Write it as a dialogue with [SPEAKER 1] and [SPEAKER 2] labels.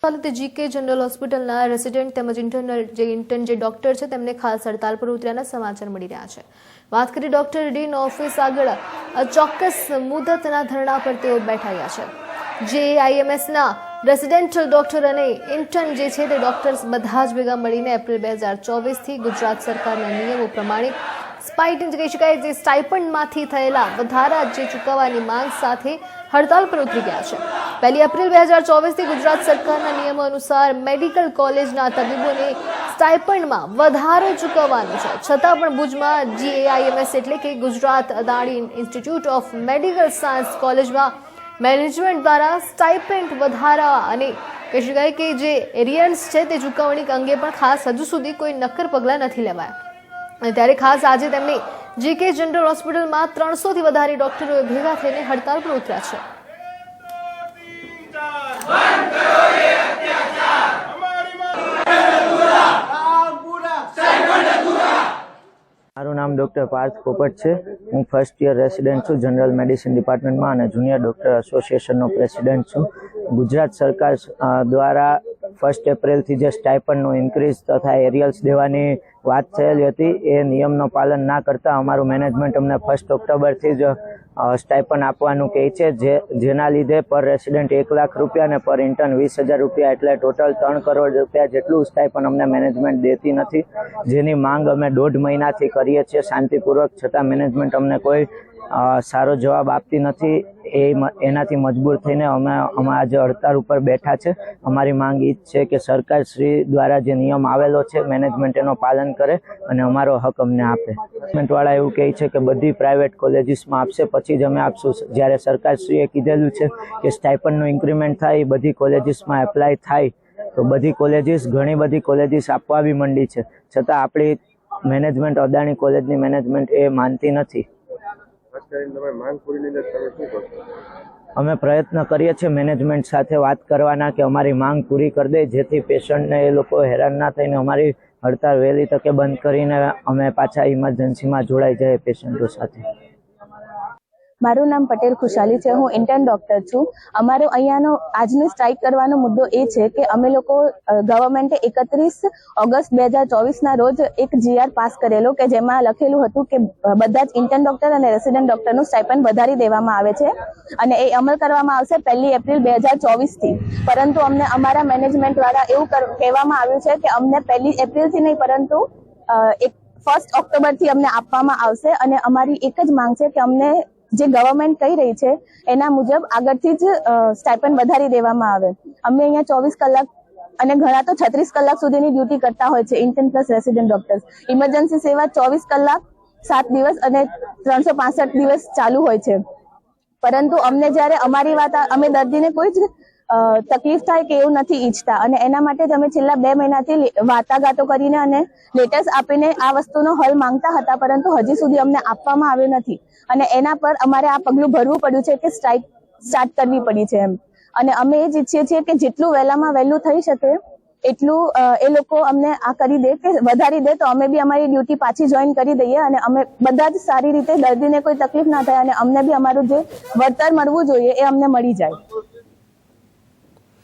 [SPEAKER 1] GK general હોસ્પિટલના resident તેમજ intern જે ડોક્ટર છે તેમને ખાસ હડતાલ પર ઉતર્યાના સમાચાર મળી રહ્યા છે। વાત કરી ડોક્ટર ડીન ઓફિસ આગળ ચોક્કસ મુદતના ધરણા પર તેઓ બેઠા રહ્યા છે। જે આઈએમએસના રેસિડેન્ટ ડોક્ટર અને ઇન્ટર્ન જે છે તે ડોક્ટર્સ બધા જ ભેગા મળીને એપ્રિલ 2024થી ગુજરાત સરકારના નિયમો પ્રમાણે સ્ટાઇપન્ડમાંથી થયેલા વધારા જે ચૂકવવાની માંગ સાથે હડતાલ પર ઉતરી ગયા છે। 1 એપ્રિલ 2024થી ગુજરાત સરકારના નિયમો અનુસાર મેડિકલ કોલેજના તબીબોને સ્ટાઇપન્ડમાં વધારો ચૂકવવાનો છે, છતાં પણ ભુજમાં જીએઆઈએમએસ એટલે કે Gujarat Adani institute of medical science કોલેજમાં મેનેજમેન્ટ દ્વારા સ્ટાઇપન્ડ વધારા અને કહી શકાય કે જે એરિયન્સ છે તે ચૂકવણી અંગે પણ ખાસ હજુ સુધી કોઈ નક્કર પગલાં નથી લેવાયા। ત્યારે ખાસ આજે તેમની જીકે જનરલ હોસ્પિટલમાં 300 થી વધારે ડોક્ટરોએ ભેગા થઈને હડતાલ પર ઉતર્યા છે।
[SPEAKER 2] મારું નામ ડૉક્ટર પાર્થ પોપટ છે। હું ફર્સ્ટ યર રેસિડેન્ટ છું જનરલ મેડિસિન ડિપાર્ટમેન્ટમાં અને જુનિયર ડૉક્ટર એસોસિએશનનો પ્રેસિડેન્ટ છું। ગુજરાત સરકાર દ્વારા 1 એપ્રિલથી જે સ્ટાઇપન્ડનું ઇન્ક્રીઝ તથા એરિયલ્સ દેવાની વાત થયેલી હતી એ નિયમનું પાલન ના કરતા અમારું મેનેજમેન્ટ અમને 1 ઓક્ટોબરથી જ સ્ટાઇપન્ડ આપવાનું કહે છે, જેના લીધે પર રેસિડેન્ટ 1 લાખ રૂપિયા અને પર ઇન્ટર્ન 20,000 રૂપિયા એટલે ટોટલ 3 કરોડ રૂપિયા જેટલું સ્ટાઇપન્ડ અમને મેનેજમેન્ટ દેતી નથી, જેની માંગ અમે 1.5 મહિનાથી કરીએ છીએ શાંતિપૂર્વક, છતાં મેનેજમેન્ટ અમને કોઈ સારો જવાબ આપતી નથી। એનાથી મજબૂર થઈને અમે આજે હડતાલ ઉપર બેઠા છે। અમારી માંગ એ જ છે કે સરકાર શ્રી દ્વારા જે નિયમ આવેલો છે મેનેજમેન્ટ એનો પાલન કરે અને અમારો હક અમને આપે। મેનેજમેન્ટવાળા એવું કહે છે કે બધી પ્રાઇવેટ કોલેજીસમાં આપશે પછી જ અમે આપશું, જ્યારે સરકારશ્રીએ કીધેલું છે કે સ્ટાઇપન્ડનું ઇન્ક્રીમેન્ટ થાય એ બધી કોલેજીસમાં એપ્લાય થાય તો બધી કોલેજીસ ઘણી બધી કોલેજીસ આપવા બી માંડી છે, છતાં આપણી મેનેજમેન્ટ અદાણી કોલેજની મેનેજમેન્ટ એ માનતી નથી। અમે પ્રયત્ન કરીએ છીએ મેનેજમેન્ટ સાથે વાત કરવાના કે અમારી માંગ પૂરી કરી દે, જેથી પેશન્ટને એ લોકો હેરાન ના થઈને અમારી હડતાલ વહેલી તકે બંધ કરીને અમે પાછા ઇમરજન્સીમાં જોડાઈ જઈએ પેશન્ટો સાથે।
[SPEAKER 3] મારું નામ પટેલ ખુશાલી છે। હું ઇન્ટર્ન ડોક્ટર છું। અમારો અહીંયાનો આજનો સ્ટ્રાઇક કરવાનો મુદ્દો એ છે કે અમે લોકો ગવર્મેન્ટે 31 ઓગસ્ટ 2024ના રોજ એક જીઆર પાસ કરેલો કે જેમાં લખેલું હતું કે બધા જ ઇન્ટર્ન ડોક્ટર અને રેસિડેન્ટ ડોક્ટરનું સ્ટાઇપન્ડ વધારી દેવામાં આવે છે અને એ અમલ કરવામાં આવશે 1 એપ્રિલ 2024થી, પરંતુ અમને અમારા મેનેજમેન્ટ દ્વારા એવું કહેવામાં આવ્યું છે કે અમને 1 એપ્રિલથી નહીં પરંતુ 1 ઓક્ટોબરથી અમને આપવામાં આવશે અને અમારી એક જ માંગ છે કે અમને જે ગવર્મેન્ટ કહી રહી છે એના મુજબ આગળથી જ સ્ટાઇપન્ડ વધારી દેવામાં આવે। અમે અહીંયા 24 કલાક અને ઘણા તો 36 કલાક સુધીની ડ્યુટી કરતા હોય છે intern plus resident doctors. Emergency સેવા 24 કલાક 7 દિવસ અને 365 દિવસ ચાલુ હોય છે, પરંતુ અમને જ્યારે અમારી વાત અમે દર્દીને કોઈ જ તકલીફ થાય કે એવું નથી ઈચ્છતા અને એના માટે જ અમે છેલ્લા 2 મહિનાથી વાટાઘાટો કરીને અને લેટર્સ આપીને આ વસ્તુનો હલ માંગતા હતા, પરંતુ હજી સુધી અમને આપવામાં આવ્યો નથી અને એના પર અમારે આ પગલું ભરવું પડ્યું છે કે સ્ટ્રાઇક સ્ટાર્ટ કરવી પડી છે એમ। અને અમે એ જ ઈચ્છીએ છીએ કે જેટલું વહેલામાં વહેલું થઈ શકે એટલું એ લોકો અમને આ કરી દે કે વધારી દે તો અમે બી અમારી ડ્યુટી પાછી જોઈન કરી દઈએ અને અમે બધા જ સારી રીતે દર્દીને કોઈ તકલીફ ના થાય અને અમને બી અમારું જે વળતર મળવું જોઈએ એ અમને મળી જાય।